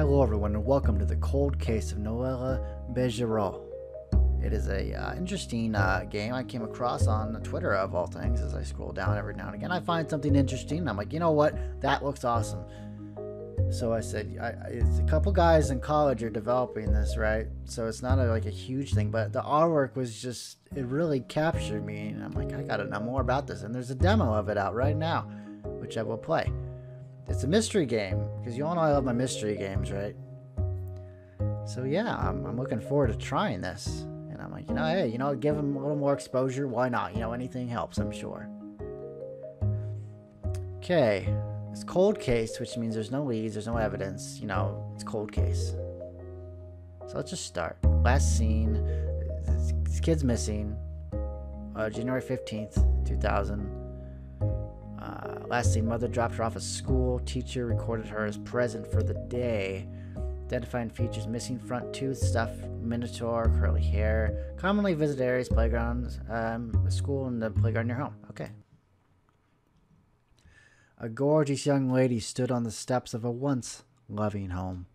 Hello everyone and welcome to the Cold Case of Noella Bejerot. It is a interesting game I came across on Twitter of all things. As I scroll down every now and again, I find something interesting and I'm like, you know what, that looks awesome. So I said, it's a couple guys in college are developing this, right? So it's not like a huge thing, but the artwork was just, it really captured me. And I'm like, I gotta know more about this. And there's a demo of it out right now, which I will play. It's a mystery game, because you all know I love my mystery games, right? So yeah, I'm looking forward to trying this. And I'm like, hey, give them a little more exposure. Why not? Anything helps, I'm sure. Okay. It's cold case, which means there's no leads, there's no evidence. It's cold case. So let's just start. Last seen, this kid's missing. January 15th, 2000. Last seen, mother dropped her off at school. Teacher recorded her as present for the day. Identifying features: missing front tooth, stuffed minotaur, curly hair. Commonly visited areas, playgrounds, school, and the playground near home. Okay. A gorgeous young lady stood on the steps of a once loving home.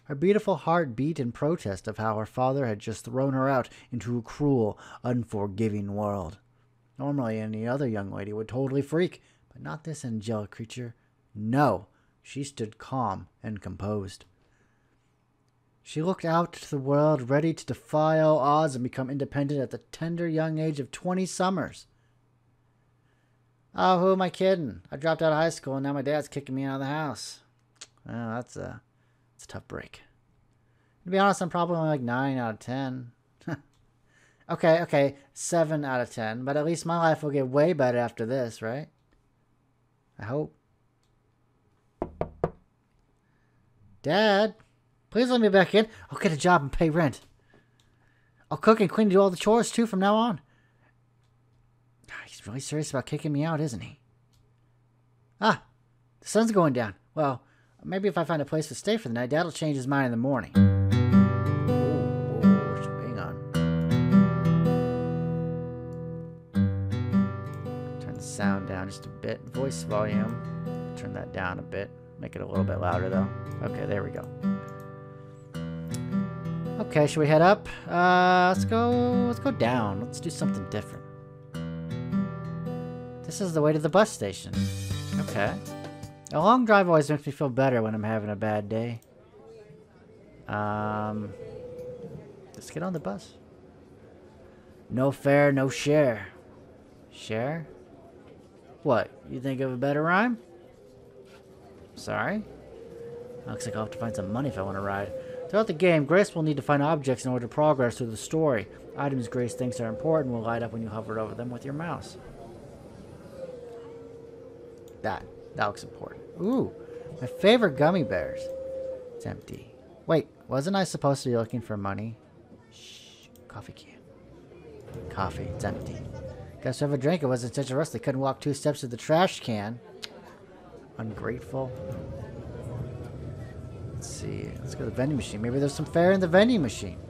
Her beautiful heart beat in protest of how her father had just thrown her out into a cruel, unforgiving world. Normally, any other young lady would totally freak, but not this angelic creature. No, she stood calm and composed. She looked out to the world, ready to defy all odds and become independent at the tender young age of 20 summers. Oh, who am I kidding? I dropped out of high school and now my dad's kicking me out of the house. Well, that's a tough break. To be honest, I'm probably only like 9 out of 10. Okay, 7 out of 10. But at least my life will get way better after this, right? I hope. Dad, please let me back in. I'll get a job and pay rent. I'll cook and clean and do all the chores too from now on. He's really serious about kicking me out, isn't he? Ah, the sun's going down. Well, maybe if I find a place to stay for the night, Dad'll change his mind in the morning. Hang on. Turn the sound down just a bit. Voice volume. Turn that down a bit. Make it a little bit louder, though. Okay, there we go. Okay, should we head up? Let's go down. Let's do something different. This is the way to the bus station. Okay. A long drive always makes me feel better when I'm having a bad day. Let's get on the bus. No fare, no share. Share? What? You think of a better rhyme? Sorry? Looks like I'll have to find some money if I want to ride. Throughout the game, Grace will need to find objects in order to progress through the story. Items Grace thinks are important will light up when you hover over them with your mouse. That looks important. Ooh, my favorite gummy bears. It's empty. Wait, wasn't I supposed to be looking for money? Shh, coffee can. Coffee, it's empty. Guess whoever drank it wasn't such a rush they couldn't walk 2 steps to the trash can. Ungrateful. Let's see, let's go to the vending machine. Maybe there's some fare in the vending machine.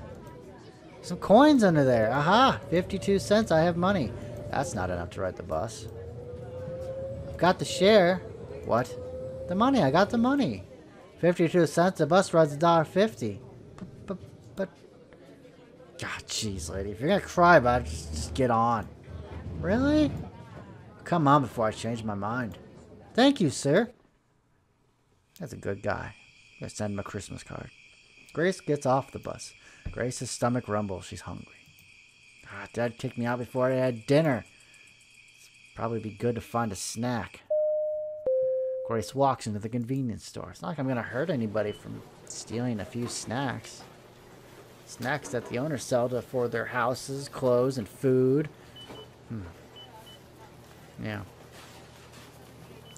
Some coins under there. Aha, 52 cents, I have money. That's not enough to ride the bus. Got the share. What? The money. I got the money. 52 cents. The bus rides $1.50. But. God, jeez, lady. If you're gonna cry about it, just get on. Really? Come on before I change my mind. Thank you, sir. That's a good guy. I'm gonna send him a Christmas card. Grace gets off the bus. Grace's stomach rumbles. She's hungry. Dad kicked me out before I had dinner. Probably be good to find a snack. Grace walks into the convenience store. It's not like I'm going to hurt anybody from stealing a few snacks. Snacks that the owners sell for their houses, clothes, and food. Yeah.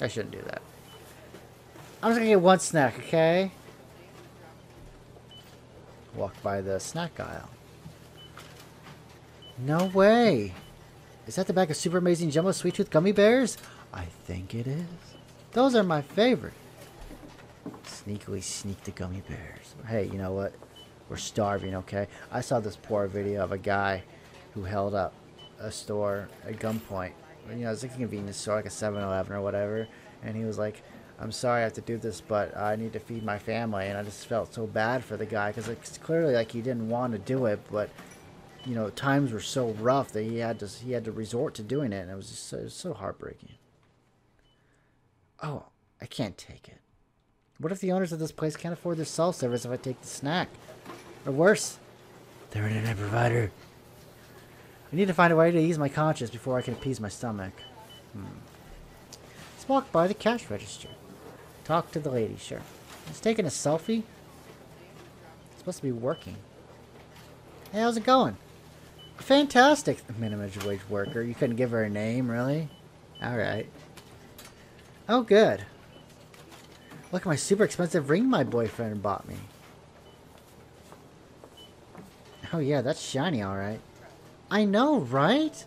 I shouldn't do that. I'm just going to get one snack, okay? Walk by the snack aisle. No way! Is that the bag of super amazing jumbo sweet tooth gummy bears? I think it is. Those are my favorite. Sneakily sneak the gummy bears. Hey, you know what? We're starving, okay? I saw this poor video of a guy who held up a store at gunpoint. It's like a convenience store, like a 7-Eleven or whatever. And he was like, I'm sorry I have to do this, but I need to feed my family. And I just felt so bad for the guy because it's clearly like he didn't want to do it, but you know, times were so rough that he had to resort to doing it, and it was just so heartbreaking. Oh, I can't take it. What if the owners of this place can't afford their self-service if I take the snack? Or worse, they're an internet provider. I need to find a way to ease my conscience before I can appease my stomach. Let's walk by the cash register. Talk to the lady, sure. He's taking a selfie? It's supposed to be working. Hey, how's it going? Fantastic, minimum wage worker. You couldn't give her a name, really? Alright. Oh, good. Look at my super expensive ring my boyfriend bought me. Oh yeah, that's shiny, alright. I know, right?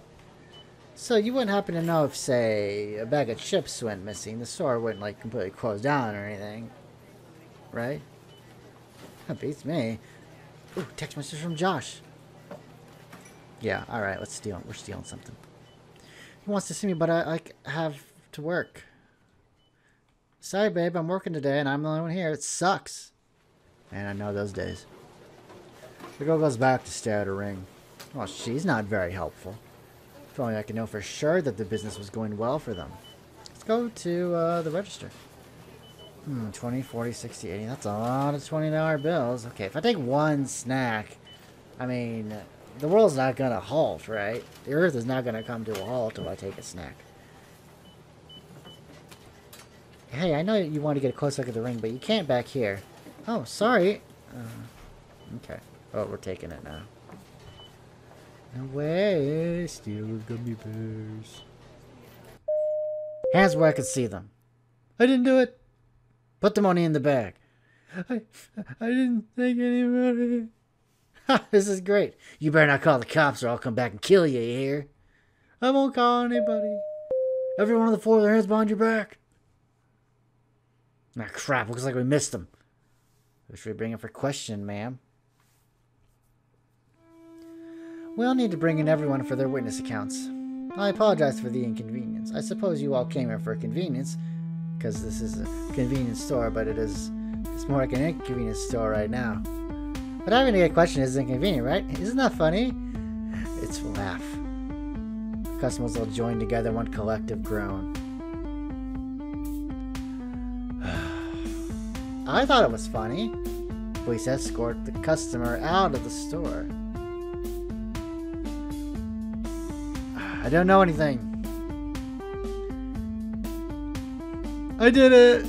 So you wouldn't happen to know if, say, a bag of chips went missing. The store wouldn't, like, completely close down or anything. Right? That beats me. Ooh, text message from Josh. Yeah, alright, let's steal. We're stealing something. He wants to see me, but I have to work. Sorry, babe, I'm working today, and I'm the only one here. It sucks. Man, I know those days. The girl goes back to stare at her ring. Well, she's not very helpful. If only I could know for sure that the business was going well for them. Let's go to the register. 20, 40, 60, 80. That's a lot of $20 bills. Okay, if I take one snack, I mean, the world's not going to halt, right? The earth is not going to come to a halt if I take a snack. Hey, I know you want to get a close look at the ring, but you can't back here. Oh, sorry. Okay. Oh, we're taking it now. No way. Steal gummy bears. Hands where I can see them. I didn't do it. Put the money in the bag. I didn't take any money. Ha, this is great. You better not call the cops or I'll come back and kill you, you hear? I won't call anybody. Everyone on the floor with their hands behind your back. Ah, crap. Looks like we missed them. Who should we bring in for question, ma'am? We'll need to bring in everyone for their witness accounts. I apologize for the inconvenience. I suppose you all came here for convenience, because this is a convenience store, but it's more like an inconvenience store right now. But having to get questioned is inconvenient, right? Isn't that funny? It's a laugh. The customers all join together in one collective groan. I thought it was funny. Police escort the customer out of the store. I don't know anything. I did it!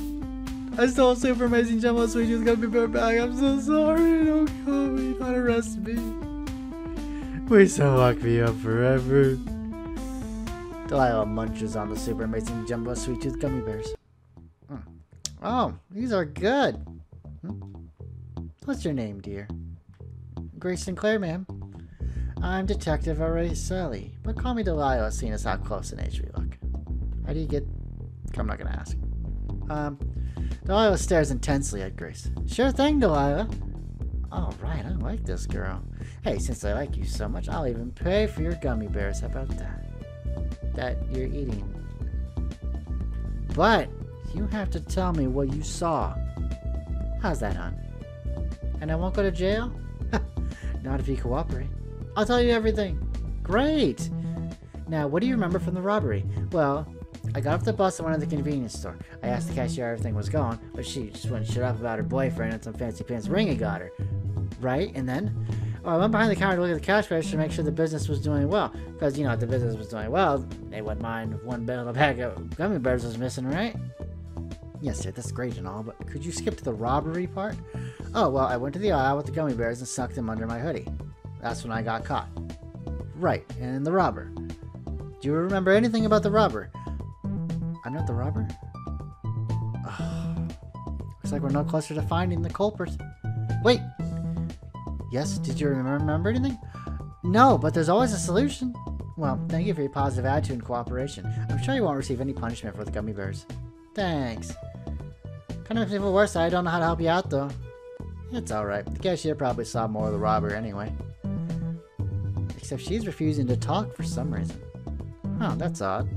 I stole super amazing jumbo sweet juice gummy bear bag. I'm so sorry. Don't kill me. Don't arrest me. Please don't lock me up forever. Delilah munches on the super amazing jumbo sweet tooth gummy bears. Oh, these are good. What's your name, dear? Grace Sinclair, ma'am. I'm Detective Array Sally, but call me Delilah, seeing as how close in age we look. How do you get... I'm not gonna ask. Delilah stares intensely at Grace. Sure thing, Delilah. All right, I like this girl. Hey, since I like you so much, I'll even pay for your gummy bears. How about that? That you're eating. But you have to tell me what you saw. How's that, hon? And I won't go to jail? Not if you cooperate. I'll tell you everything. Great! Now, what do you remember from the robbery? Well, I got off the bus and went to the convenience store. I asked the cashier how everything was going, but she just wouldn't shut up about her boyfriend and some fancy pants ring he got her. Right? And then? Oh, I went behind the counter to look at the cash register to make sure the business was doing well. Because, you know, if the business was doing well, they wouldn't mind if one bag of gummy bears was missing, right? Yes, sir, that's great and all, but could you skip to the robbery part? Oh, well, I went to the aisle with the gummy bears and snuck them under my hoodie. That's when I got caught. Right, and the robber. Do you remember anything about the robber? I'm not the robber? Oh, looks like we're no closer to finding the culprit. Wait! Yes, did you remember anything? No, but there's always a solution. Well, thank you for your positive attitude and cooperation. I'm sure you won't receive any punishment for the gummy bears. Thanks. Kind of makes me feel worse that I don't know how to help you out, though. It's alright. The cashier probably saw more of the robber anyway. Except she's refusing to talk for some reason. Oh, that's odd.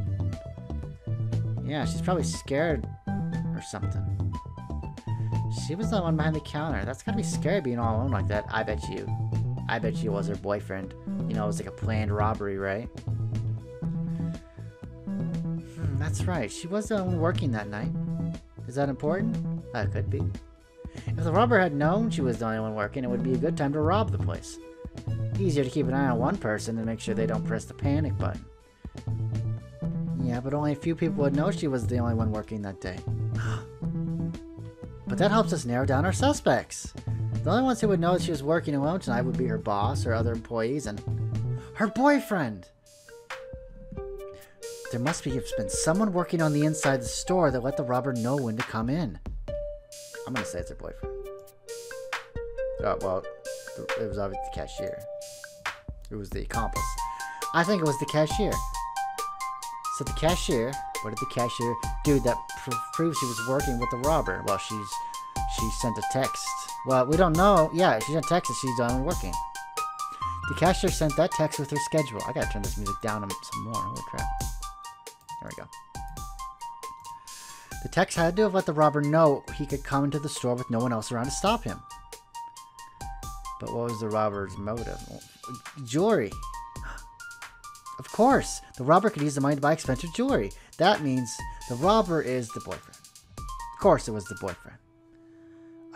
Yeah, she's probably scared or or something. She was the one behind the counter. That's gotta be scary being all alone like that. I bet you it was her boyfriend. You know, it was like a planned robbery, right? That's right. She was the one working that night. Is that important? That could be. If the robber had known she was the only one working, it would be a good time to rob the place. Easier to keep an eye on one person and make sure they don't press the panic button. Yeah, but only a few people would know she was the only one working that day. But that helps us narrow down our suspects. The only ones who would know she was working alone tonight would be her boss or other employees and her boyfriend. There must have been someone working on the inside of the store that let the robber know when to come in. I'm gonna say it's her boyfriend. Oh, well, it was obviously the cashier. It was the accomplice. I think it was the cashier. So the cashier, what did the cashier do that proves she was working with the robber? Well, she sent a text. Well, we don't know. Yeah, she sent a text that she's done working. The cashier sent that text with her schedule. I gotta turn this music down some more. Holy crap. There we go. The text had to have let the robber know he could come into the store with no one else around to stop him. But what was the robber's motive? Jewelry. Of course, the robber could use the money to buy expensive jewelry. That means the robber is the boyfriend. Of course it was the boyfriend.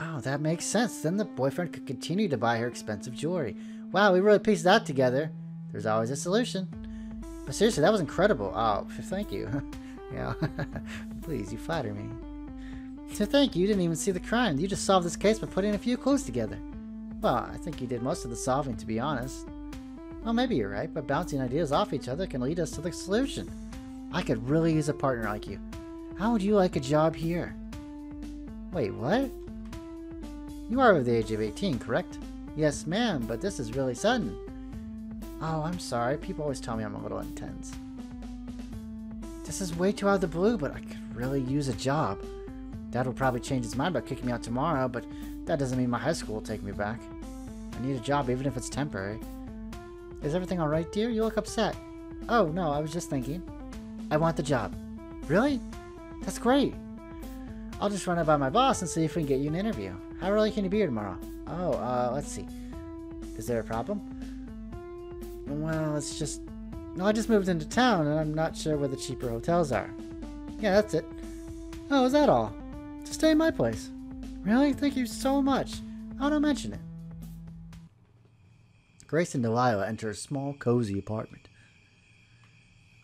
Oh, that makes sense. Then the boyfriend could continue to buy her expensive jewelry. Wow, we really pieced that together. There's always a solution. But seriously, that was incredible. Oh, thank you. Yeah, please, you flatter me. So thank you. You didn't even see the crime. You just solved this case by putting a few clues together. Well, I think you did most of the solving, to be honest. Well, maybe you're right, but bouncing ideas off each other can lead us to the solution. I could really use a partner like you. How would you like a job here? Wait, what? You are over the age of 18, correct? Yes, ma'am, but this is really sudden. Oh, I'm sorry. People always tell me I'm a little intense. This is way too out of the blue, but I could really use a job. Dad will probably change his mind about kicking me out tomorrow, but that doesn't mean my high school will take me back. I need a job, even if it's temporary. Is everything alright, dear? You look upset. Oh, no, I was just thinking. I want the job. Really? That's great. I'll just run it by my boss and see if we can get you an interview. How early can you be here tomorrow? Oh, let's see. Is there a problem? Well, it's just... No, I just moved into town and I'm not sure where the cheaper hotels are. Yeah, that's it. Oh, is that all? Just stay in my place. Really? Thank you so much. How do I mention it? Grace and Delilah enter a small, cozy apartment.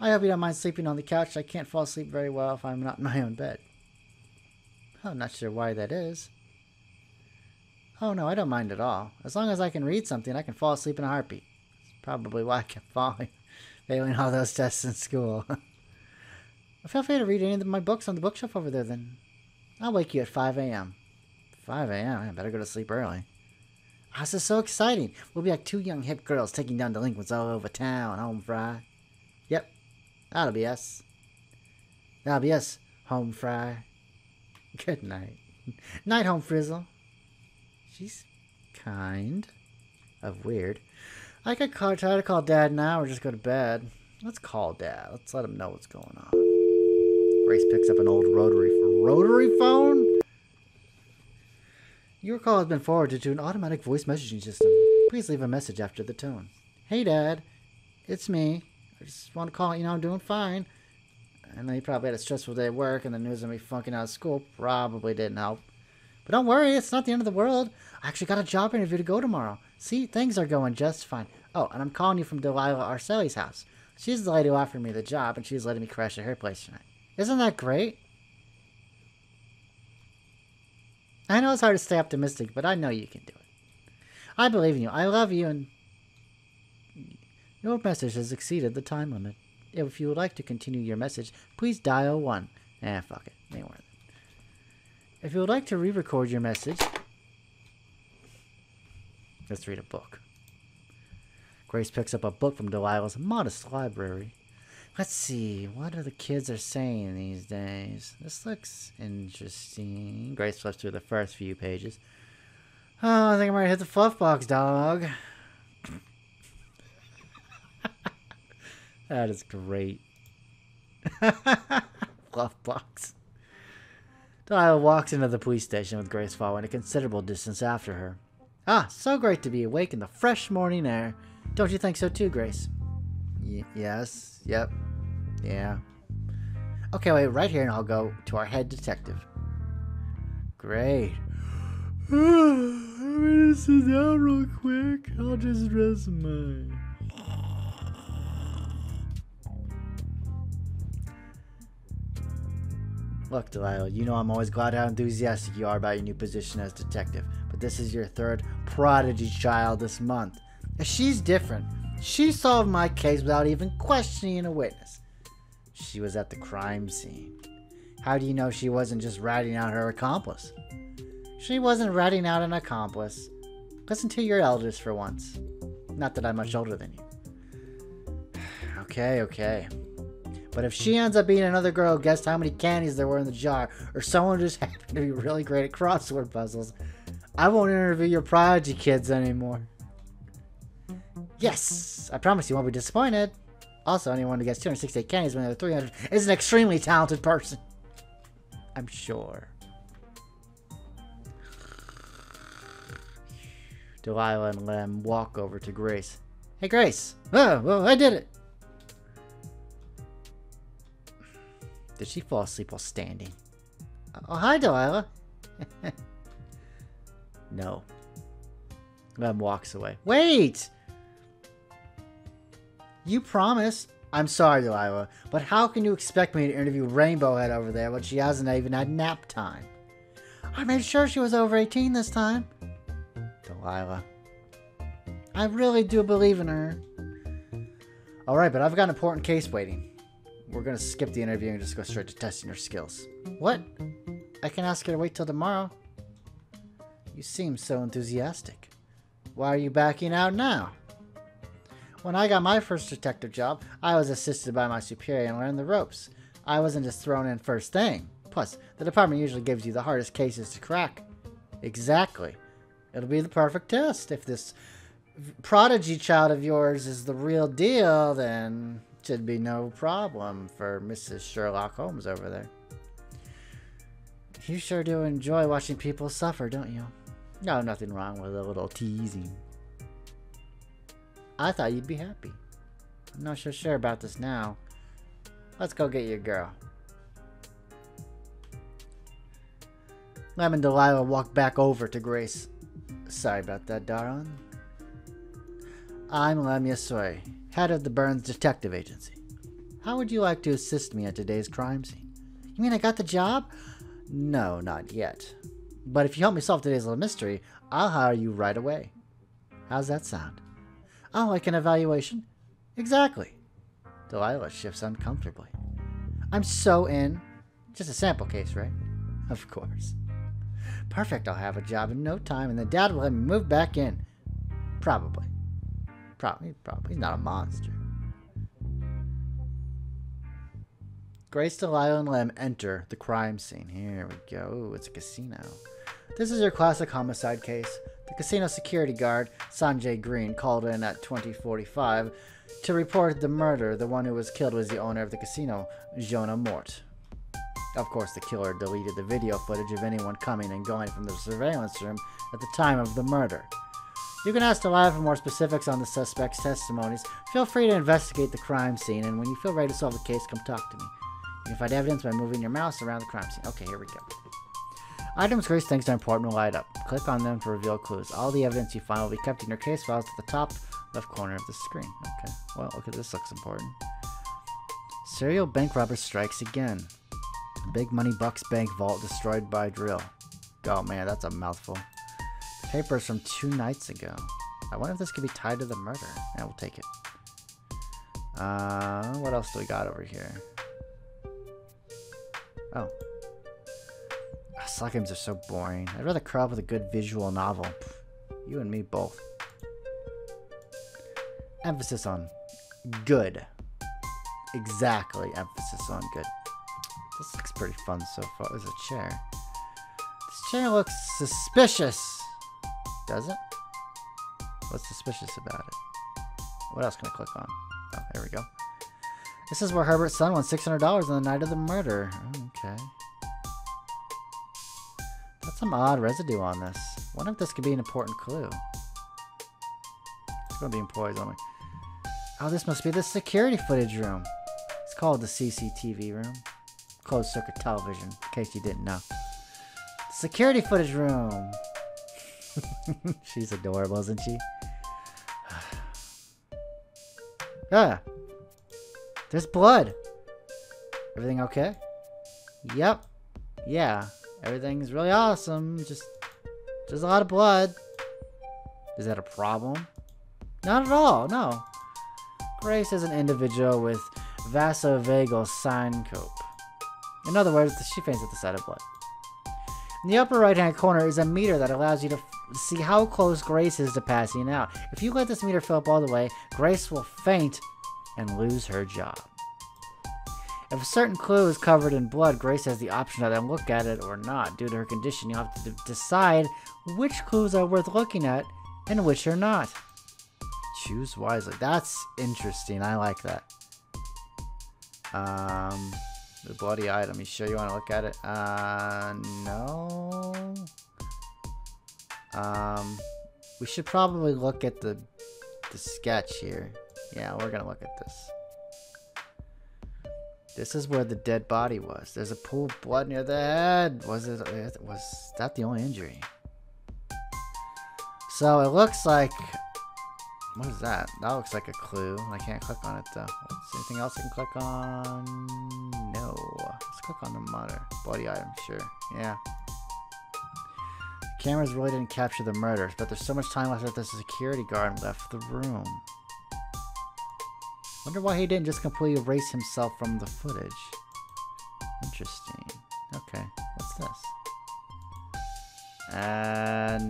I hope you don't mind sleeping on the couch. I can't fall asleep very well if I'm not in my own bed. I'm not sure why that is. Oh no, I don't mind at all. As long as I can read something, I can fall asleep in a heartbeat. That's probably why I kept failing all those tests in school. Feel free to read any of my books on the bookshelf over there then. I'll wake you at 5 a.m. 5 a.m.? I better go to sleep early. Oh, this is so exciting. We'll be like two young hip girls taking down delinquents all over town, home fry. Yep, that'll be us. That'll be us, home fry. Good night. Night, home frizzle. She's kind of weird. I could try to call Dad now or just go to bed. Let's call Dad. Let's let him know what's going on. Grace picks up an old rotary phone? Your call has been forwarded to an automatic voice messaging system. Please leave a message after the tone. Hey, Dad. It's me. I just want to call you know I'm doing fine. I know you probably had a stressful day at work and the news of me flunking out of school probably didn't help. But don't worry, it's not the end of the world. I actually got a job interview to go tomorrow. See, things are going just fine. Oh, and I'm calling you from Delilah Arceli's house. She's the lady who offered me the job, and she's letting me crash at her place tonight. Isn't that great? I know it's hard to stay optimistic, but I know you can do it. I believe in you. I love you, and your message has exceeded the time limit. If you would like to continue your message, please dial 1. Fuck it. Ain't worth it. If you would like to re-record your message, let's read a book. Grace picks up a book from Delilah's modest library. Let's see, what are the kids are saying these days? This looks interesting. Grace flips through the first few pages. Oh, I think I'm ready to hit the fluff box, dog. That is great. Fluff box. Delilah walks into the police station with Grace following a considerable distance after her. Ah, so great to be awake in the fresh morning air. Don't you think so too, Grace? Yes. Yep. Yeah. Okay, wait right here and I'll go to our head detective. Great. I'm gonna sit down real quick. I'll just rest my... Look, Delilah, you know I'm always glad how enthusiastic you are about your new position as detective, but this is your third prodigy child this month. She's different. She solved my case without even questioning a witness. She was at the crime scene. How do you know she wasn't just ratting out her accomplice? She wasn't ratting out an accomplice. Listen to your elders for once. Not that I'm much older than you. Okay. But if she ends up being another girl who guessed how many candies there were in the jar, or someone just happened to be really great at crossword puzzles, I won't interview your prodigy kids anymore. Yes! I promise you won't be disappointed. Also, anyone who gets 268 candies when they're 300 is an extremely talented person. I'm sure. Delilah and Lem walk over to Grace. Hey, Grace! Oh, well, I did it! Did she fall asleep while standing? Oh, hi, Delilah. No. Lem walks away. Wait! You promised. I'm sorry, Delilah, but how can you expect me to interview Rainbow Head over there when she hasn't even had nap time? I made sure she was over 18 this time. Delilah. I really do believe in her. Alright, but I've got an important case waiting. We're going to skip the interview and just go straight to testing her skills. What? I can ask her to wait till tomorrow. You seem so enthusiastic. Why are you backing out now? When I got my first detective job, I was assisted by my superior and learned the ropes. I wasn't just thrown in first thing. Plus, the department usually gives you the hardest cases to crack. Exactly. It'll be the perfect test. If this prodigy child of yours is the real deal, then... should be no problem for Mrs. Sherlock Holmes over there. You sure do enjoy watching people suffer, don't you? No, nothing wrong with a little teasing. I thought you'd be happy. I'm not so sure about this now. Let's go get your girl. Lem and Delilah walk back over to Grace. Sorry about that, darling. I'm Lem Yasui, head of the Burns Detective Agency. How would you like to assist me at today's crime scene? You mean I got the job? No, not yet. But if you help me solve today's little mystery, I'll hire you right away. How's that sound? Oh, like an evaluation? Exactly. Delilah shifts uncomfortably. I'm so in. Just a sample case, right? Of course. Perfect, I'll have a job in no time, and then Dad will let me move back in. Probably. Probably. He's not a monster. Grace, Delilah, and Lem enter the crime scene. Here we go. Ooh, it's a casino. This is your classic homicide case. The casino security guard, Sanjay Green, called in at 20:45 to report the murder. The one who was killed was the owner of the casino, Jonah Mort. Of course, the killer deleted the video footage of anyone coming and going from the surveillance room at the time of the murder. You can ask Delilah for more specifics on the suspect's testimonies. Feel free to investigate the crime scene, and when you feel ready to solve the case, come talk to me. You can find evidence by moving your mouse around the crime scene. Okay, here we go. Items Grace thinks are important will light up. Click on them to reveal clues. All the evidence you find will be kept in your case files at the top left corner of the screen. Okay, well, okay, this looks important. Serial bank robber strikes again. Big Money Bucks bank vault destroyed by drill. Oh man, that's a mouthful. Papers from 2 nights ago. I wonder if this could be tied to the murder. Yeah, we'll take it. What else do we got over here? Oh. Slot games are so boring. I'd rather curl up with a good visual novel. Pff, you and me both. Emphasis on good. Exactly, emphasis on good. This looks pretty fun so far. There's a chair. This chair looks suspicious. Does it? What's suspicious about it? What else can I click on? Oh, there we go. This is where Herbert's son won $600 on the night of the murder. Okay. Got some odd residue on this. Wonder if this could be an important clue. It's gonna be employees only. Oh, this must be the security footage room. It's called the CCTV room. Closed circuit television, in case you didn't know. Security footage room. She's adorable, isn't she? Ah. There's blood. Everything okay? Yep. Yeah. Everything's really awesome. Just there's a lot of blood. Is that a problem? Not at all, no. Grace is an individual with vasovagal syncope. In other words, she faints at the sight of blood. In the upper right-hand corner is a meter that allows you to see how close Grace is to passing out. If you let this meter fill up all the way, Grace will faint and lose her job. If a certain clue is covered in blood, Grace has the option to either look at it or not. Due to her condition, you'll have to decide which clues are worth looking at and which are not. Choose wisely. That's interesting. I like that. The bloody item. You sure you want to look at it? No. We should probably look at the sketch here. Yeah, we're gonna look at this. This is where the dead body was. There's a pool of blood near the head. Was that the only injury? So it looks like. What is that? That looks like a clue. I can't click on it though. Anything else I can click on? No. Let's click on the monitor. Bloody item, sure. Yeah. The cameras really didn't capture the murders, but there's so much time left that the security guard left the room. Wonder why he didn't just completely erase himself from the footage. Interesting. Okay. What's this?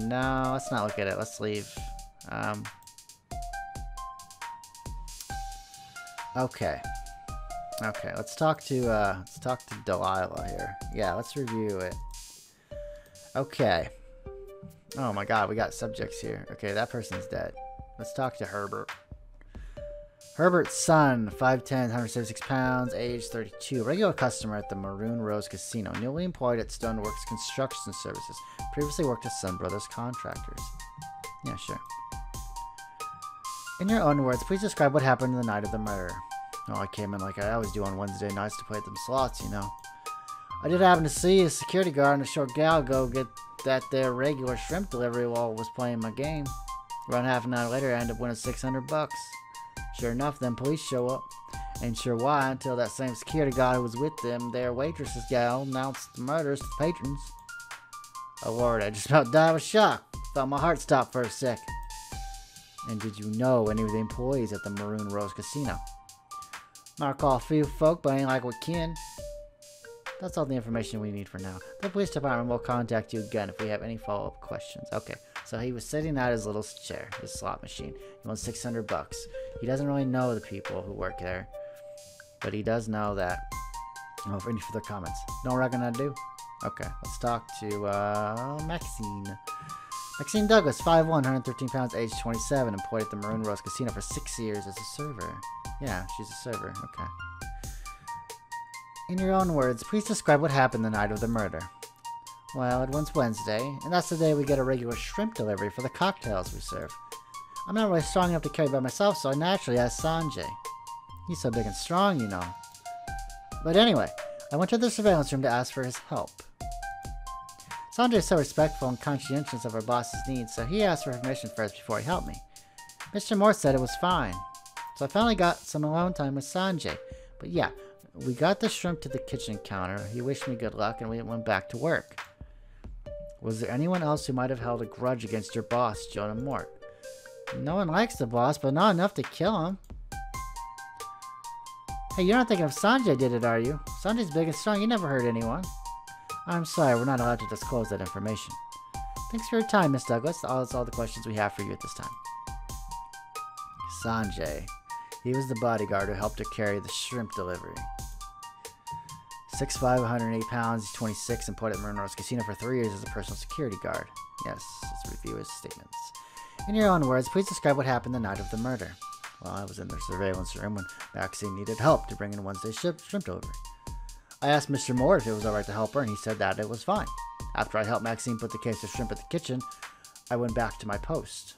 No, let's not look at it. Let's leave. Okay. Okay, let's talk to Delilah here. Yeah, let's review it. Okay. Oh my god, we got subjects here. Okay, that person's dead. Let's talk to Herbert. Herbert's son, 5'10", 176 pounds, age 32. Regular customer at the Maroon Rose Casino. Newly employed at Stoneworks Construction Services. Previously worked at Sun Brothers Contractors. Yeah, sure. In your own words, please describe what happened the night of the murder. Oh, I came in like I always do on Wednesday nights to play them slots, you know. I did happen to see a security guard and a short gal go get that there regular shrimp delivery while I was playing my game. Around half an hour later, I ended up winning $600. Sure enough, then police show up. Ain't sure why until that same security guard who was with them, their waitress's gal, announced the murders to the patrons. Oh Lord, I just about died with shock. Felt my heart stop for a sec. And did you know any of the employees at the Maroon Rose Casino? Not call a few folk, but ain't like we can. That's all the information we need for now. The police department will contact you again if we have any follow-up questions. Okay, so he was sitting at his little chair, his slot machine. He won $600. He doesn't really know the people who work there, but he does know that. Oh, any further comments? Know what I'm gonna do? Okay, let's talk to Maxine. Maxine Douglas, 5'1", 113 pounds, age 27, employed at the Maroon Rose Casino for 6 years as a server. Yeah, she's a server. Okay. In your own words, please describe what happened the night of the murder. Well, it was Wednesday, and that's the day we get a regular shrimp delivery for the cocktails we serve. I'm not really strong enough to carry by myself, so I naturally asked Sanjay. He's so big and strong, you know. But anyway, I went to the surveillance room to ask for his help. Sanjay is so respectful and conscientious of our boss's needs, so he asked for permission first before he helped me. Mr. Moore said it was fine. So I finally got some alone time with Sanjay. But yeah, we got the shrimp to the kitchen counter. He wished me good luck and we went back to work. Was there anyone else who might have held a grudge against your boss, Jonah Mort? No one likes the boss, but not enough to kill him. Hey, you're not thinking of Sanjay did it, are you? Sanjay's big and strong. You never hurt anyone. I'm sorry, we're not allowed to disclose that information. Thanks for your time, Miss Douglas. That's all the questions we have for you at this time. Sanjay. He was the bodyguard who helped her carry the shrimp delivery. 6'5", 108 pounds, he's 26, employed at Maroon Rose Casino for 3 years as a personal security guard. Yes, let's review his statements. In your own words, please describe what happened the night of the murder. Well, I was in the surveillance room when Maxine needed help to bring in Wednesday's shrimp delivery. I asked Mr. Moore if it was alright to help her, and he said that it was fine. After I helped Maxine put the case of shrimp at the kitchen, I went back to my post.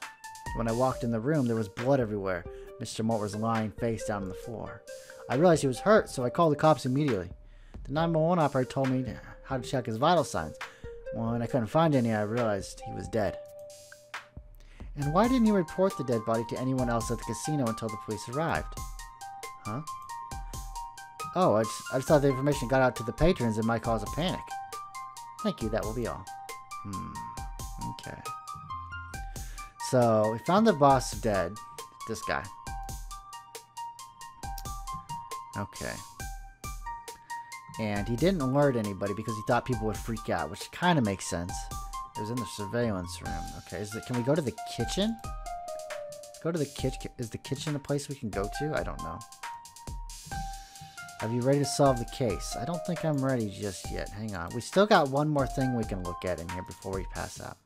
When I walked in the room, there was blood everywhere. Mr. Mort was lying face down on the floor. I realized he was hurt, so I called the cops immediately. The 911 operator told me how to check his vital signs. When I couldn't find any, I realized he was dead. And why didn't you report the dead body to anyone else at the casino until the police arrived? Huh? Oh, I just thought the information got out to the patrons and might cause a panic. Thank you, that will be all. Okay. So, we found the boss dead. This guy. Okay. And he didn't alert anybody because he thought people would freak out, which kind of makes sense. It was in the surveillance room. Okay, can we go to the kitchen? Let's go to the kitchen. Is the kitchen a place we can go to? I don't know. Are you ready to solve the case? I don't think I'm ready just yet. Hang on. We still got one more thing we can look at in here before we pass out.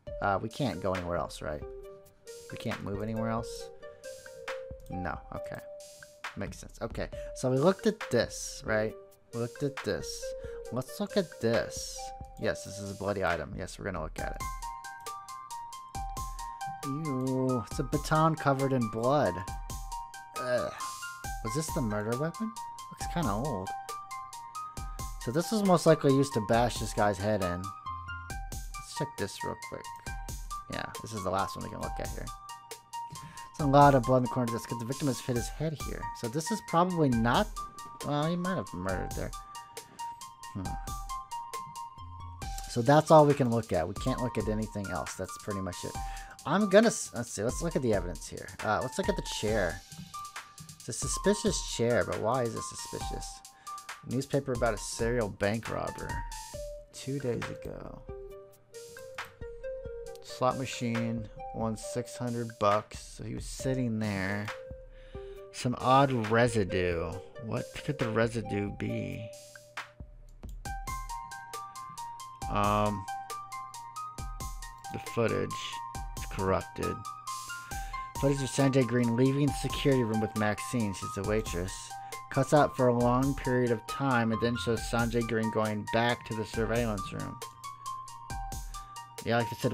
We can't go anywhere else, right? We can't move anywhere else? No. Okay. Makes sense. Okay. So we looked at this, right? We looked at this. Let's look at this. Yes, this is a bloody item. Yes, we're going to look at it. Ew. It's a baton covered in blood. Ugh. Was this the murder weapon? Looks kind of old. So this was most likely used to bash this guy's head in. Let's check this real quick. Yeah, this is the last one we can look at here. There's a lot of blood in the corner of this because the victim has hit his head here. So this is probably not... Well, he might have murdered there. So that's all we can look at. We can't look at anything else. That's pretty much it. I'm gonna... Let's see. Let's look at the evidence here. Let's look at the chair. It's a suspicious chair, but why is it suspicious? A newspaper about a serial bank robber. 2 days ago. Slot machine won $600. So he was sitting there. Some odd residue. What could the residue be? The footage is corrupted. Footage of Sanjay Green leaving the security room with Maxine. She's the waitress. Cuts out for a long period of time and then shows Sanjay Green going back to the surveillance room. Yeah, like I said,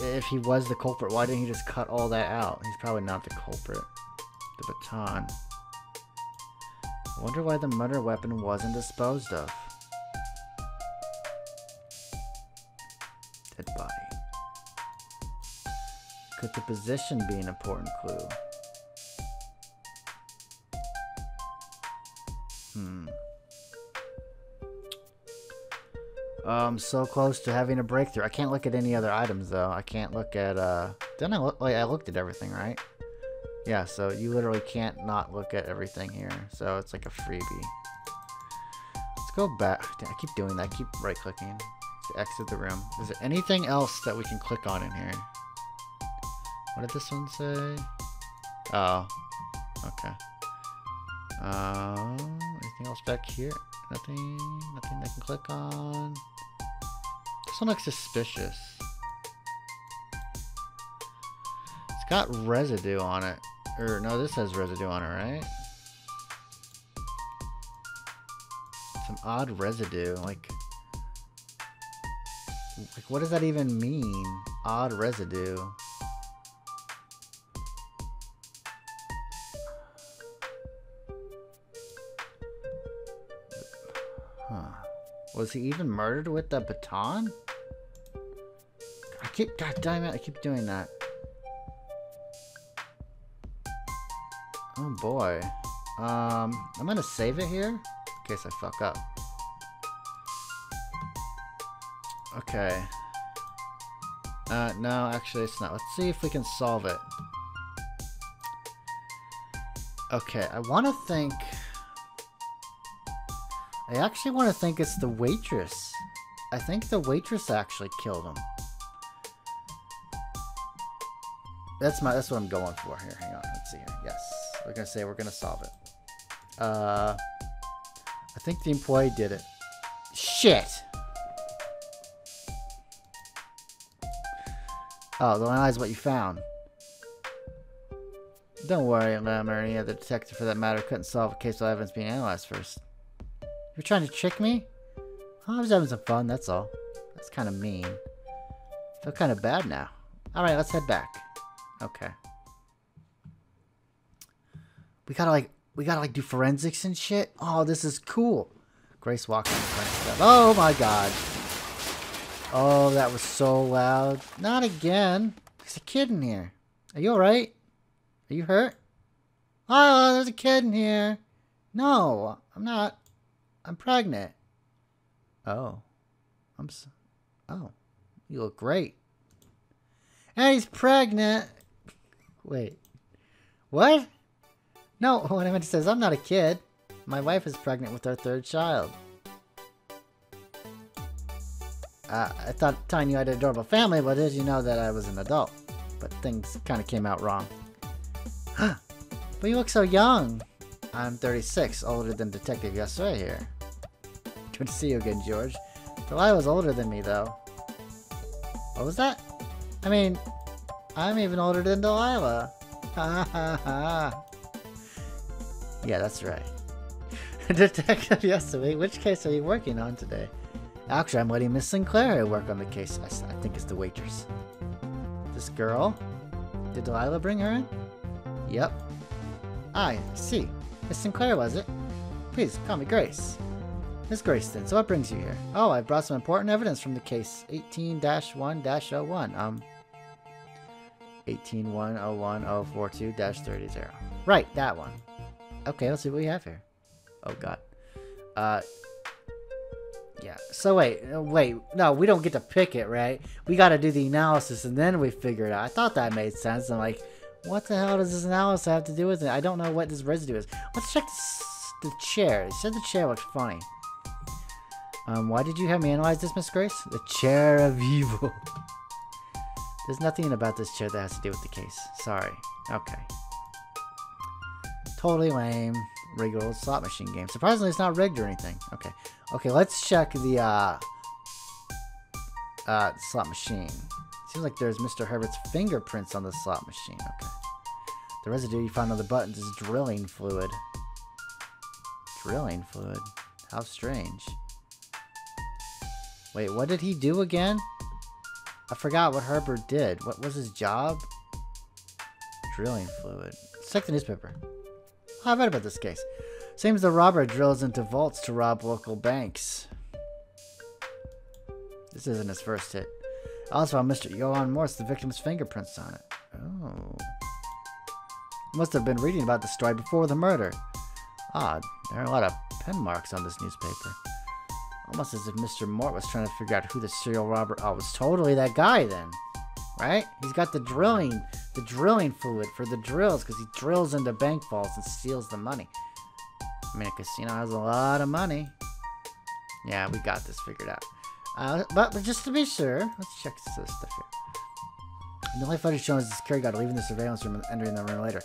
if he was the culprit, why didn't he just cut all that out? He's probably not the culprit. The baton. I wonder why the murder weapon wasn't disposed of. Dead body. Could the position be an important clue? I'm so close to having a breakthrough. I can't look at any other items though. I can't look at didn't I look like I looked at everything, right? Yeah, so you literally can't not look at everything here. So it's like a freebie. Let's go back. I keep doing that. I keep right clicking to exit the room. Is there anything else that we can click on in here? What did this one say? Oh, okay. Anything else back here? Nothing I can click on. This one looks suspicious. It's got residue on it. Or no, this has residue on it, right? Some odd residue, like what does that even mean? Odd residue. Was he even murdered with the baton? God damn it, I keep doing that. Oh boy. I'm gonna save it here in case I fuck up. Okay. No, actually it's not. Let's see if we can solve it. Okay, I actually want to think it's the waitress. I think the waitress actually killed him. That's what I'm going for here. Hang on, let's see here. Yes, we're gonna say we're gonna solve it. I think the employee did it. Shit. Oh, the line is what you found. Don't worry, Lem, or any other detective for that matter couldn't solve a case without evidence being analyzed first. You're trying to trick me? Oh, I was having some fun, that's all. That's kind of mean. I feel kind of bad now. Alright, let's head back. Okay. We gotta do forensics and shit? Oh, this is cool. Grace walked on the front step. Oh my god. Oh, that was so loud. Not again. There's a kid in here. Are you alright? Are you hurt? Oh, there's a kid in here. No, I'm not. I'm pregnant. Oh. Oh. You look great. And he's pregnant. Wait. What? No, what I meant to say is I'm not a kid. My wife is pregnant with our third child. I thought telling you I had an adorable family, but did you know that I was an adult? But things kind of came out wrong. Huh. But you look so young. I'm 36, older than Detective Yasui here. Good to see you again, George. Delilah's older than me, though. What was that? I mean, I'm even older than Delilah. Ha ha ha. Yeah, that's right. Detective Yasui, which case are you working on today? Actually, I'm letting Miss Sinclair work on the case. I think it's the waitress. This girl? Did Delilah bring her in? Yep. I see. Miss Sinclair, was it? Please, call me Grace. Miss Grace, then. So what brings you here? Oh, I brought some important evidence from the case. 18-1-01. 18-101-042-30. Right, that one. Okay, let's see what we have here. Oh, God. Yeah. So wait. No, we don't get to pick it, right? We got to do the analysis and then we figure it out. I thought that made sense. I'm like, what the hell does this analysis have to do with it? I don't know what this residue is. Let's check the chair. It said the chair looked funny. Why did you have me analyze this, Miss Grace? The chair of evil. There's nothing about this chair that has to do with the case. Sorry. Okay. Totally lame. Rigged old slot machine game. Surprisingly, it's not rigged or anything. Okay. Okay, let's check the slot machine. Seems like there's Mr. Herbert's fingerprints on the slot machine. Okay. The residue you found on the buttons is drilling fluid. Drilling fluid? How strange. Wait, what did he do again? I forgot what Herbert did. What was his job? Drilling fluid. Let's check the newspaper. Oh, I read about this case. Seems the robber drills into vaults to rob local banks. This isn't his first hit. I also found Mr. Johann Morse, the victim's fingerprints on it. Oh. Must have been reading about the story before the murder. Odd. There are a lot of pen marks on this newspaper. Almost as if Mr. Mort was trying to figure out who the serial robber... Oh, it was totally that guy then. Right? He's got the drilling fluid for the drills because he drills into bank vaults and steals the money. I mean, a casino has a lot of money. Yeah, we got this figured out. But just to be sure, let's check this stuff here. The only footage shown is the security guard leaving the surveillance room and entering the room later.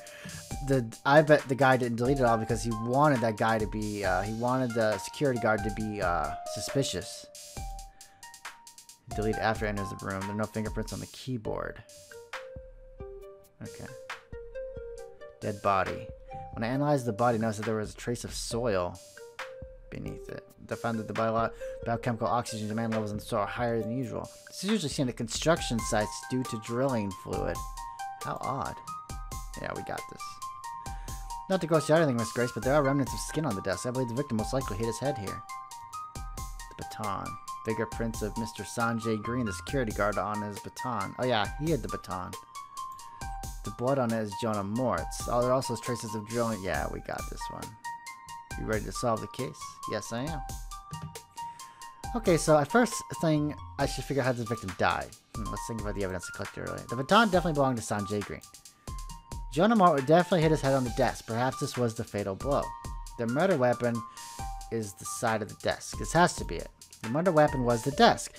I bet the guy didn't delete it all because he wanted that guy to be, he wanted the security guard to be suspicious. Delete after enters the room. There are no fingerprints on the keyboard. Okay. Dead body. When I analyzed the body, I noticed that there was a trace of soil beneath it. I found that the biochemical oxygen demand levels in the soil are higher than usual. This is usually seen at construction sites due to drilling fluid. How odd. Yeah, we got this. Not to gross you out anything, Miss Grace, but there are remnants of skin on the desk. I believe the victim most likely hit his head here. The baton. Fingerprints of Mr. Sanjay Green, the security guard, on his baton. Oh yeah, he had the baton. The blood on it is Jonah Mort's. Oh, there also is traces of drilling. Yeah, we got this one. You ready to solve the case? Yes, I am. Okay, so first thing, I should figure out how this victim died. Let's think about the evidence I collected earlier. The baton definitely belonged to Sanjay Green. Jonah Mort would definitely hit his head on the desk. Perhaps this was the fatal blow. The murder weapon is the side of the desk. This has to be it. The murder weapon was the desk.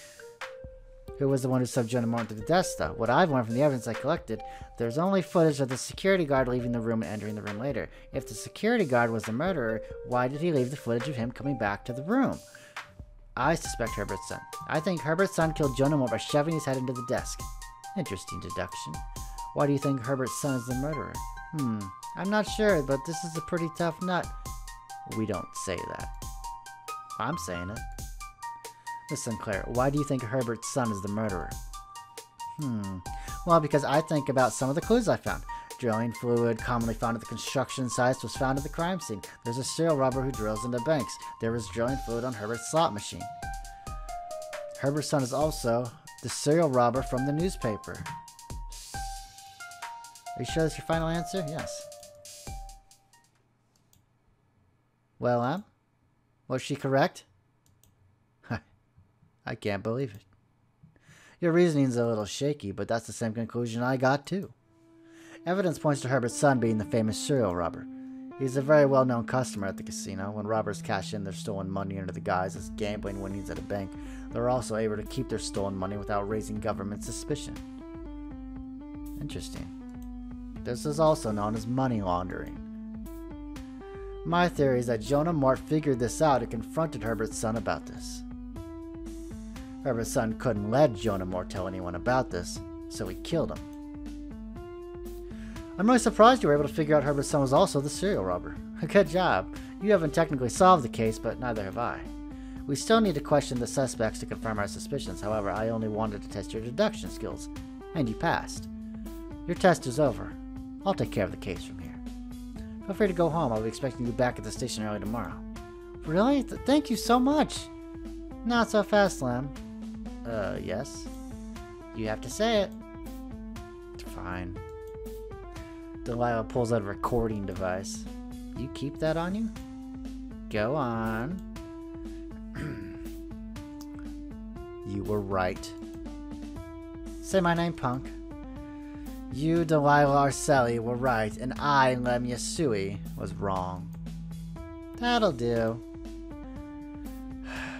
Who was the one who subbed Jonah Mort to the desk, though? What I've learned from the evidence I collected, there's only footage of the security guard leaving the room and entering the room later. If the security guard was the murderer, why did he leave the footage of him coming back to the room? I suspect Herbert's son. I think Herbert's son killed Jonah Mort by shoving his head into the desk. Interesting deduction. Why do you think Herbert's son is the murderer? I'm not sure, but this is a pretty tough nut. We don't say that. I'm saying it. Miss Sinclair, why do you think Herbert's son is the murderer? Well, because I think about some of the clues I found. Drilling fluid commonly found at the construction sites was found at the crime scene. There's a serial robber who drills into banks. There was drilling fluid on Herbert's slot machine. Herbert's son is also the serial robber from the newspaper. Are you sure that's your final answer? Yes. Well, was she correct? I can't believe it. Your reasoning's a little shaky, but that's the same conclusion I got too. Evidence points to Herbert's son being the famous serial robber. He's a very well-known customer at the casino. When robbers cash in their stolen money under the guise as gambling winnings at a bank, they're also able to keep their stolen money without raising government suspicion. Interesting. This is also known as money laundering. My theory is that Jonah Mort figured this out and confronted Herbert's son about this. Herbert's son couldn't let Jonah Mort tell anyone about this, so he killed him. I'm really surprised you were able to figure out Herbert's son was also the serial robber. Good job. You haven't technically solved the case, but neither have I. We still need to question the suspects to confirm our suspicions. However, I only wanted to test your deduction skills, and you passed. Your test is over. I'll take care of the case from here. Feel free to go home. I'll be expecting you back at the station early tomorrow. Really? Thank you so much. Not so fast, Lem. Yes? You have to say it. Fine. Delilah pulls out a recording device. You keep that on you? Go on. You were right. Say my name, punk. You, Delilah Arcelli, were right, and I, Lem Yasui, was wrong. That'll do.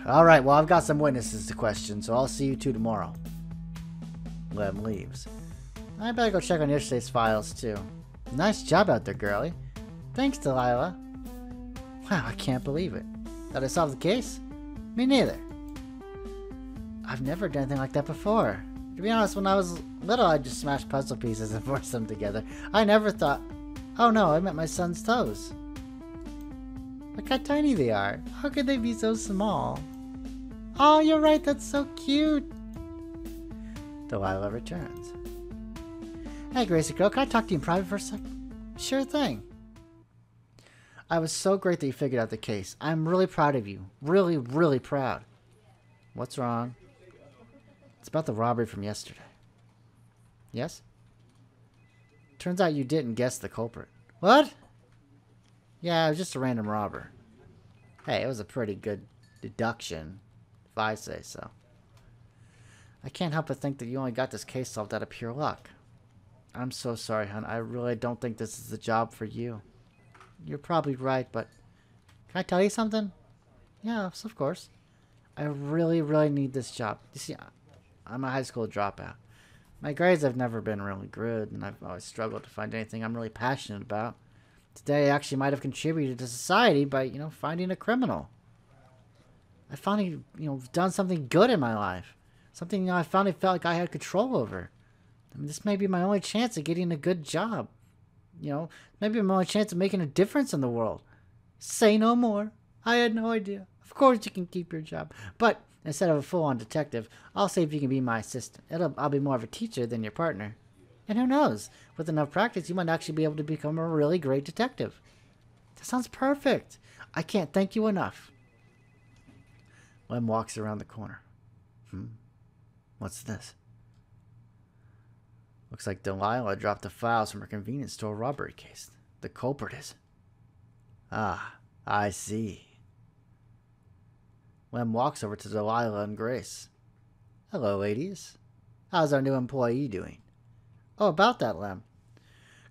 Alright, well, I've got some witnesses to question, so I'll see you two tomorrow. Lem leaves. I better go check on yesterday's files, too. Nice job out there, girlie. Thanks, Delilah. Wow, I can't believe it. Did I solve the case? Me neither. I've never done anything like that before. To be honest, when I was little, I just smashed puzzle pieces and forced them together. I never thought... Oh no, I meant my son's toes. Look how tiny they are. How could they be so small? Oh, you're right, that's so cute. Delilah returns. Hey, Gracie girl, can I talk to you in private for a sec? Sure thing. I was so great that you figured out the case. I'm really proud of you. Really, really proud. What's wrong? It's about the robbery from yesterday. Yes? Turns out you didn't guess the culprit. What? Yeah, it was just a random robber. Hey, it was a pretty good deduction, if I say so. I can't help but think that you only got this case solved out of pure luck. I'm so sorry, hon. I really don't think this is the job for you. You're probably right, but... Can I tell you something? Yes, of course. I really, really need this job. You see, I'm a high school dropout. My grades have never been really good, and I've always struggled to find anything I'm really passionate about. Today, I actually might have contributed to society by, finding a criminal. I finally, done something good in my life. Something, I finally felt like I had control over. I mean, this may be my only chance of getting a good job. Maybe my only chance of making a difference in the world. Say no more. I had no idea. Of course you can keep your job. But instead of a full-on detective, I'll say if you can be my assistant. I'll be more of a teacher than your partner. And who knows? With enough practice, you might actually be able to become a really great detective. That sounds perfect. I can't thank you enough. Lem walks around the corner. What's this? Looks like Delilah dropped the files from her convenience store robbery case. The culprit is... Ah, I see. Lem walks over to Delilah and Grace. Hello, ladies. How's our new employee doing? Oh, about that, Lem.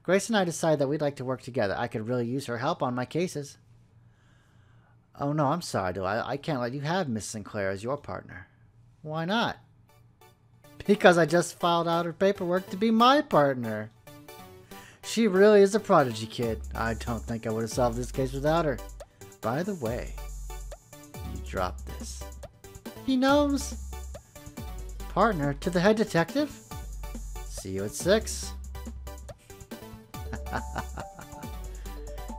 Grace and I decided that we'd like to work together. I could really use her help on my cases. Oh, no, I'm sorry, Delilah. I can't let you have Miss Sinclair as your partner. Why not? Because I just filed out her paperwork to be my partner. She really is a prodigy, kid. I don't think I would have solved this case without her. By the way, you dropped this. He knows. Partner to the head detective? See you at 6.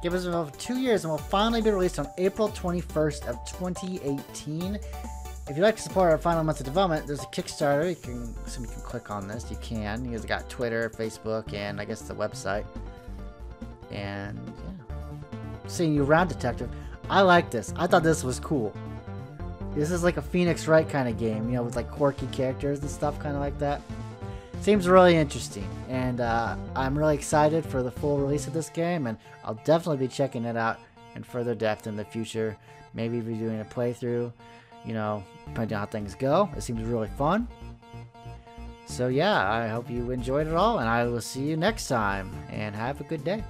Give us about 2 years and we'll finally be released on April 21st of 2018. If you'd like to support our final months of development, there's a Kickstarter. Somebody can click on this. You can. You guys got Twitter, Facebook, and I guess the website. And yeah, seeing you around, Detective. I like this. I thought this was cool. This is like a Phoenix Wright kind of game, you know, with like quirky characters and stuff, kind of like that. Seems really interesting, and I'm really excited for the full release of this game, and I'll definitely be checking it out in further depth in the future. Maybe be doing a playthrough, you know, depending on how things go. It seems really fun. So yeah, I hope you enjoyed it all, and I will see you next time, and have a good day.